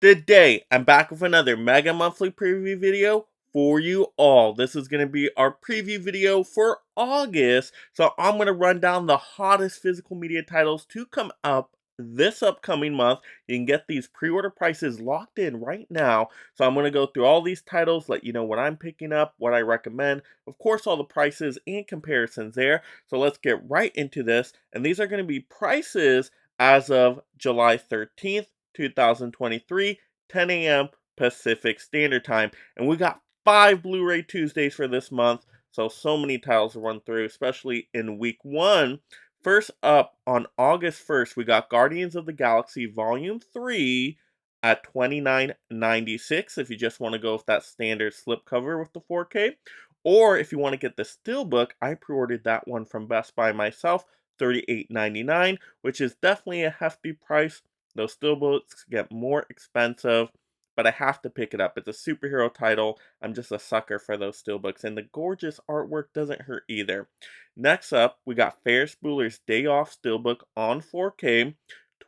Today, I'm back with another Mega Monthly Preview video for you all. This is going to be our preview video for August. So I'm going to run down the hottest physical media titles to come up this upcoming month. You can get these pre-order prices locked in right now. So I'm going to go through all these titles, let you know what I'm picking up, what I recommend, of course, all the prices and comparisons there. So let's get right into this. And these are going to be prices as of July 13th. 2023, 10 a.m. Pacific Standard Time. And we got 5 Blu-ray Tuesdays for this month. So many titles to run through, especially in week 1. First up, on August 1st, we got Guardians of the Galaxy Volume 3 at $29.96 if you just want to go with that standard slipcover with the 4K. Or if you want to get the Steelbook, I pre-ordered that one from Best Buy myself, $38.99, which is definitely a hefty price. Those steelbooks get more expensive, but I have to pick it up. It's a superhero title. I'm just a sucker for those steelbooks, and the gorgeous artwork doesn't hurt either. Next up, we got Ferris Bueller's Day Off Steelbook on 4K,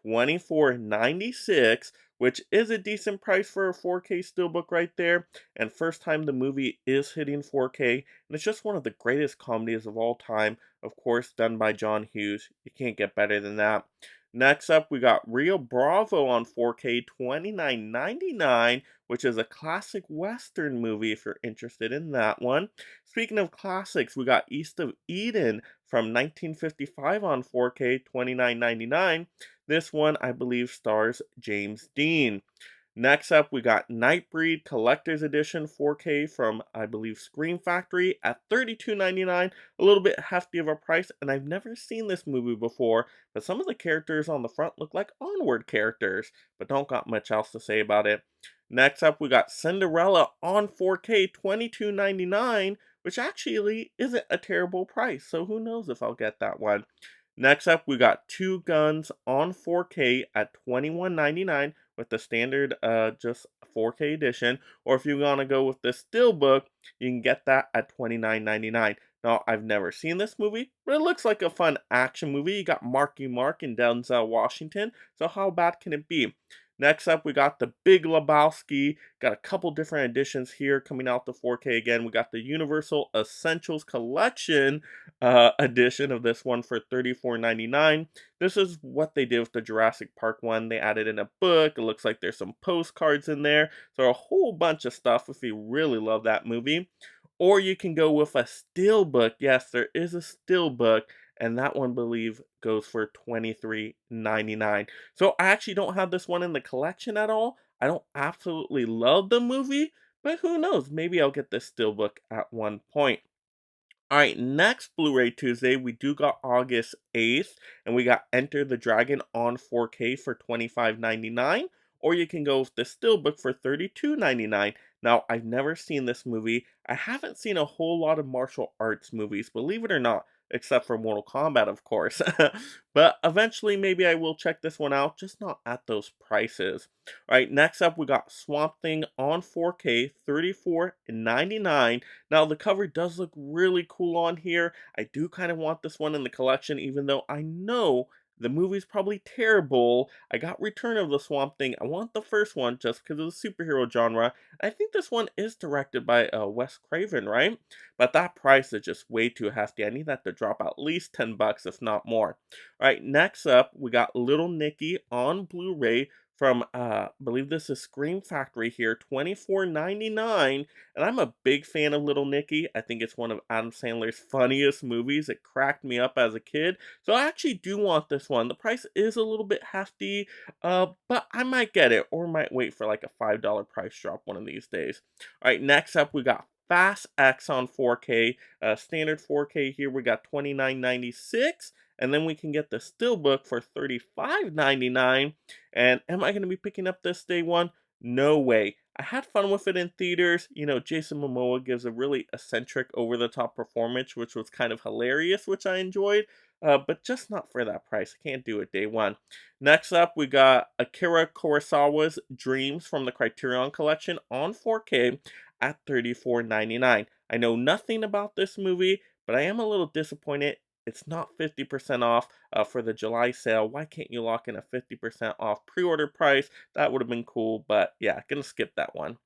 $24.96, which is a decent price for a 4K steelbook right there. And first time the movie is hitting 4K, and it's just one of the greatest comedies of all time. Of course, done by John Hughes. You can't get better than that. Next up, we got Rio Bravo on 4K, $29.99, which is a classic Western movie if you're interested in that one. Speaking of classics, we got East of Eden from 1955 on 4K, $29.99. This one, I believe, stars James Dean. Next up, we got Nightbreed Collector's Edition 4K from, I believe, Scream Factory at $32.99. A little bit hefty of a price, and I've never seen this movie before, but some of the characters on the front look like Onward characters, but don't got much else to say about it. Next up, we got Cinderella on 4K, $22.99, which actually isn't a terrible price, so who knows if I'll get that one. Next up, we got Two Guns on 4K at $21.99 with the standard just 4K edition, or if you want to go with the Steelbook, you can get that at $29.99. Now, I've never seen this movie, but it looks like a fun action movie. You got Marky Mark and Denzel Washington, so how bad can it be? Next up, we got the Big Lebowski. Got a couple different editions here coming out to 4K again. We got the Universal Essentials Collection edition of this one for $34.99. This is what they did with the Jurassic Park one. They added in a book. It looks like there's some postcards in there. So a whole bunch of stuff if you really love that movie. Or you can go with a steelbook. Yes, there is a steelbook, and that one, I believe, goes for $23.99. So I actually don't have this one in the collection at all. I don't absolutely love the movie, but who knows? Maybe I'll get this steelbook at one point. Alright, next Blu-ray Tuesday, we do got August 8th, and we got Enter the Dragon on 4K for $25.99, or you can go with the Steelbook for $32.99. Now, I've never seen this movie. I haven't seen a whole lot of martial arts movies, believe it or not, except for Mortal Kombat, of course. But eventually, maybe I will check this one out, just not at those prices. Alright, next up, we got Swamp Thing on 4K, $34.99. Now, the cover does look really cool on here. I do kind of want this one in the collection, even though I know the movie's probably terrible. I got Return of the Swamp Thing. I want the first one just because of the superhero genre. I think this one is directed by Wes Craven, right? But that price is just way too hefty. I need that to drop at least 10 bucks, if not more. All right, next up, we got Little Nicky on Blu-ray from, I believe this is Scream Factory here, $24.99. And I'm a big fan of Little Nicky. I think it's one of Adam Sandler's funniest movies. It cracked me up as a kid. So I actually do want this one. The price is a little bit hefty, but I might get it or might wait for like a $5 price drop one of these days. All right, next up we got Fast X on 4K. Standard 4K here, we got $29.96. And then we can get the Steelbook for $35.99. And am I going to be picking up this day one? No way. I had fun with it in theaters. You know, Jason Momoa gives a really eccentric, over-the-top performance, which was kind of hilarious, which I enjoyed. But just not for that price. I can't do it day one. Next up, we got Akira Kurosawa's Dreams from the Criterion Collection on 4K at $34.99. I know nothing about this movie, but I am a little disappointed it's not 50% off for the July sale. Why can't you lock in a 50% off pre-order price? That would have been cool, but yeah, gonna skip that one.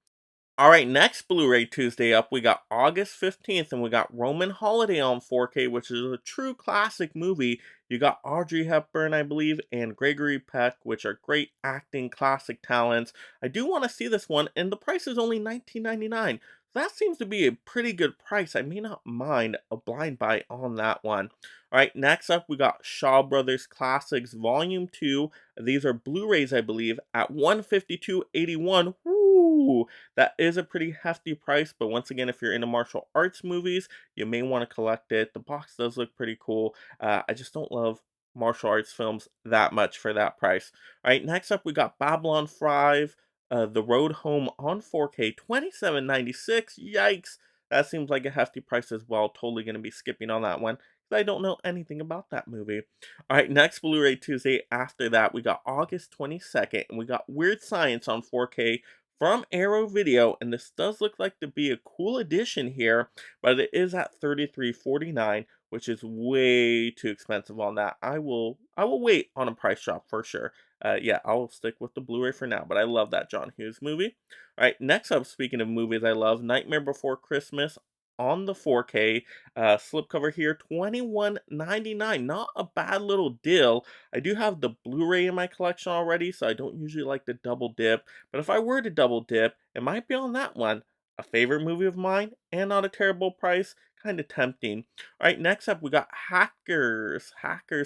All right, next Blu-ray Tuesday up, we got August 15th, and we got Roman Holiday on 4K, which is a true classic movie. You got Audrey Hepburn, I believe, and Gregory Peck, which are great acting classic talents. I do want to see this one, and the price is only $19.99. That seems to be a pretty good price. I may not mind a blind buy on that one. All right, next up, we got Shaw Brothers Classics Volume 2. These are Blu-rays, I believe, at 152.81. Woo! That is a pretty hefty price, but once again, if you're into martial arts movies, you may want to collect it. The box does look pretty cool. I just don't love martial arts films that much for that price. All right, next up, we got Babylon 5, The Road Home on 4K, 27.96. Yikes! That seems like a hefty price as well. Totally going to be skipping on that one. I don't know anything about that movie. All right, next Blu-ray Tuesday after that, we got August 22nd, and we got Weird Science on 4K from Arrow Video, and this does look like to be a cool addition here, but it is at $33.49, which is way too expensive on that. I will wait on a price drop for sure. Yeah, I'll stick with the Blu-ray for now, but I love that John Hughes movie. All right, next up, speaking of movies I love, Nightmare Before Christmas on the 4K slipcover here, $21.99. Not a bad little deal. I do have the Blu-ray in my collection already, so I don't usually like to double dip. But if I were to double dip, it might be on that one. A favorite movie of mine, and not a terrible price. Kind of tempting. All right, next up we got Hackers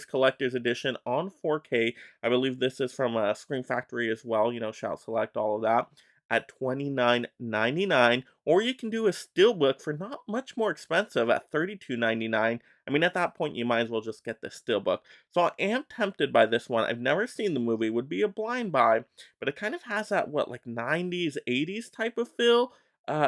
Collector's Edition on 4K. I believe this is from Screen Factory as well. You know, Shout Select, all of that at $29.99, or you can do a steelbook for not much more expensive at $32.99. I mean, at that point, you might as well just get the steelbook. So I am tempted by this one. I've never seen the movie, would be a blind buy, but it kind of has that, what, like 90s, 80s type of feel.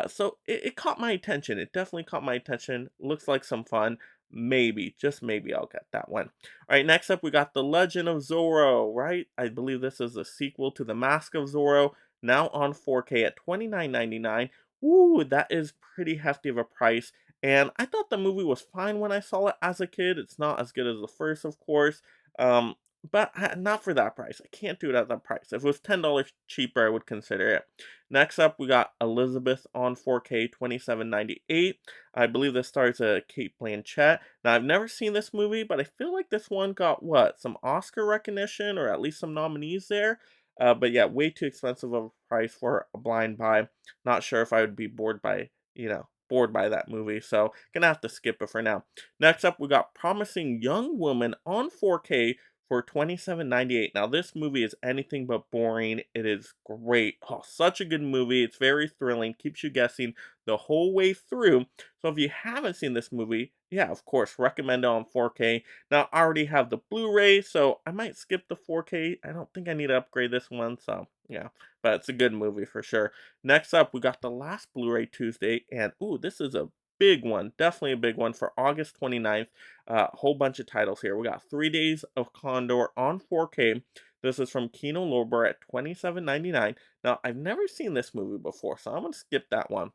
So it caught my attention. It definitely caught my attention. Looks like some fun. Maybe, just maybe I'll get that one. All right, next up, we got The Legend of Zorro, right? I believe this is a sequel to The Mask of Zorro, now on 4K at $29.99. Ooh, that is pretty hefty of a price. And I thought the movie was fine when I saw it as a kid. It's not as good as the first, of course. Um, but not for that price. I can't do it at that price. If it was $10 cheaper, I would consider it. Next up, we got Elizabeth on 4K, $27.98. I believe this stars Kate Blanchett. Now, I've never seen this movie, but I feel like this one got what? Some Oscar recognition, or at least some nominees there. But yeah, way too expensive of a price for a blind buy. Not sure if I would be bored by that movie. So gonna have to skip it for now. Next up, we got Promising Young Woman on 4K for $27.98. Now this movie is anything but boring. It is great. Oh, such a good movie. It's very thrilling. Keeps you guessing the whole way through. So if you haven't seen this movie, yeah, of course, recommend it on 4K. Now, I already have the Blu-ray, so I might skip the 4K. I don't think I need to upgrade this one, so yeah. But it's a good movie for sure. Next up, we got the last Blu-ray Tuesday, and ooh, this is a big one. Definitely a big one for August 29th. Whole bunch of titles here. We got 3 Days of Condor on 4K. This is from Kino Lorber at $27.99. Now, I've never seen this movie before, so I'm going to skip that one.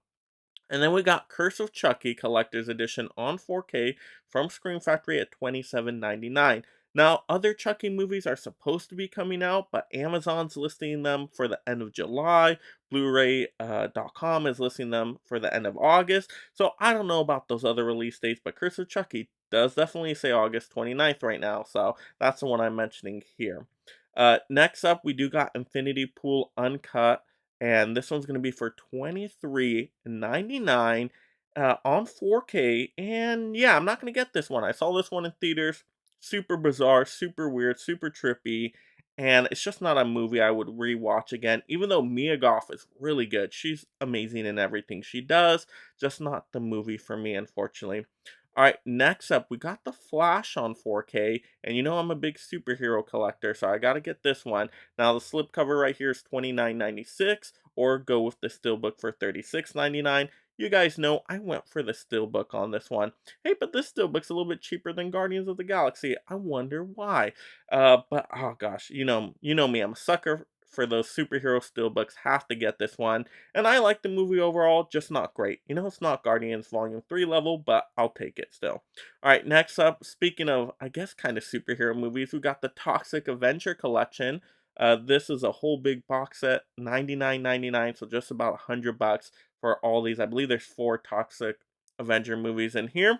And then we got Curse of Chucky Collector's Edition on 4K from Scream Factory at $27.99. Now, other Chucky movies are supposed to be coming out, but Amazon's listing them for the end of July. Bluray.com is listing them for the end of August. So I don't know about those other release dates, but Curse of Chucky does definitely say August 29th right now. So that's the one I'm mentioning here. Next up, we do got Infinity Pool Uncut, and this one's going to be for $23.99 on 4K. And yeah, I'm not going to get this one. I saw this one in theaters. Super bizarre, super weird, super trippy. And it's just not a movie I would rewatch again, even though Mia Goth is really good. She's amazing in everything she does, just not the movie for me, unfortunately. All right, next up, we got The Flash on 4K, and you know I'm a big superhero collector, so I got to get this one. Now, the slipcover right here is $29.96, or go with the steelbook for $36.99. You guys know I went for the steelbook on this one. Hey, but this steelbook's a little bit cheaper than Guardians of the Galaxy. I wonder why. But oh gosh, you know me, I'm a sucker for those superhero steelbooks have to get this one. And I like the movie overall, just not great. It's not Guardians Volume 3 level, but I'll take it still. Alright, next up, speaking of, I guess, kind of superhero movies, we got the Toxic Avenger Collection. This is a whole big box set, $99.99, so just about $100 for all these. I believe there's 4 Toxic Avenger movies in here.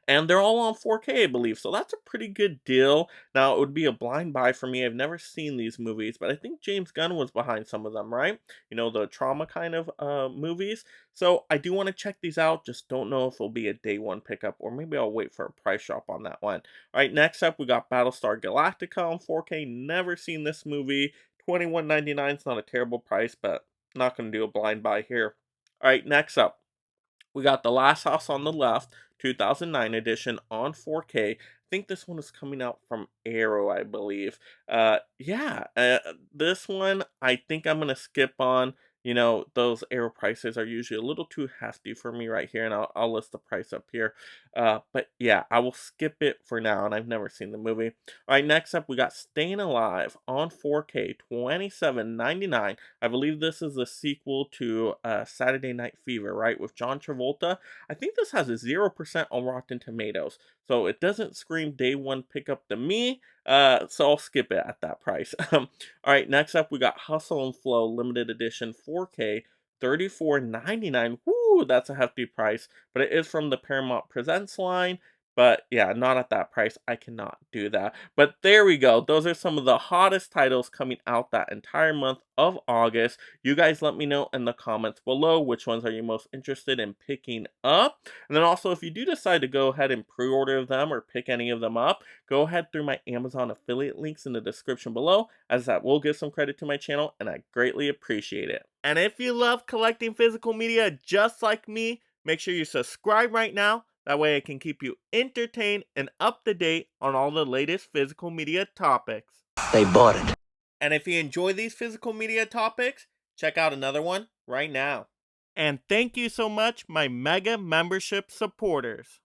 And they're all on 4K, I believe, so that's a pretty good deal. Now, it would be a blind buy for me. I've never seen these movies, but I think James Gunn was behind some of them, right? The trauma kind of movies. So I do want to check these out. Just don't know if it'll be a day one pickup, or maybe I'll wait for a price drop on that one. All right, next up, we got Battlestar Galactica on 4K. Never seen this movie. $21.99 is not a terrible price, but not going to do a blind buy here. All right, next up. We got The Last House on the Left, 2009 edition on 4K. I think this one is coming out from Arrow, I believe. This one I think I'm gonna skip on. Those Arrow prices are usually a little too hefty for me right here, and I'll list the price up here. But yeah, I will skip it for now, and I've never seen the movie. All right, next up we got Staying Alive on 4K, $27.99. I believe this is the sequel to Saturday Night Fever, right, with John Travolta. I think this has a 0% on Rotten Tomatoes, so it doesn't scream day one pickup to me. So I'll skip it at that price. All right, next up we got Hustle and Flow limited edition 4K, $34.99. Woo, that's a hefty price, but it is from the Paramount Presents line. But yeah, not at that price. I cannot do that. But there we go. Those are some of the hottest titles coming out that entire month of August. You guys let me know in the comments below which ones are you most interested in picking up. And then also, if you do decide to go ahead and pre-order them or pick any of them up, go ahead through my Amazon affiliate links in the description below, as that will give some credit to my channel and I greatly appreciate it. And if you love collecting physical media just like me, make sure you subscribe right now. That way I can keep you entertained and up to date on all the latest physical media topics. They bought it. And if you enjoy these physical media topics, check out another one right now. And thank you so much, my mega membership supporters.